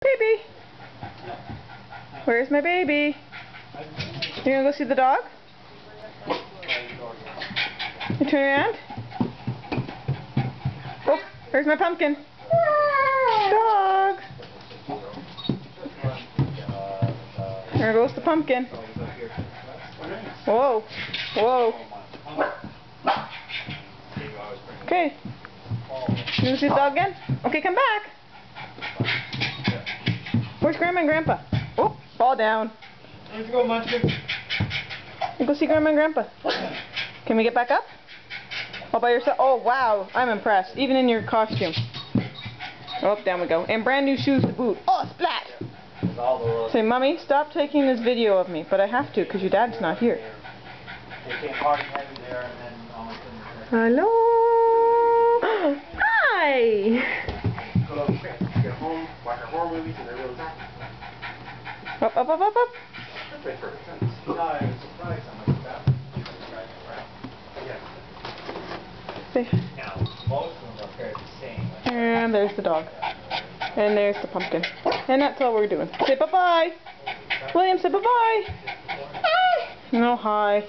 Baby! Where's my baby? You gonna go see the dog? You turn around? Oh, here's my pumpkin. Dog! There goes the pumpkin. Whoa. Whoa. Okay. You gonna see the dog again? Okay, come back. Where's Grandma and Grandpa? Oh, fall down. Let's go, Munchkin. You go see Grandma and Grandpa. Can we get back up? All by yourself? Oh, wow. I'm impressed. Even in your costume. Oh, down we go. And brand new shoes to boot. Oh, splat! Say, Mommy, stop taking this video of me. But I have to, because your dad's not here. Hello! Hi! Up, up, up, up, up. And there's the dog. And there's the pumpkin. And that's all we're doing. Say bye-bye. William, say bye-bye. No, hi.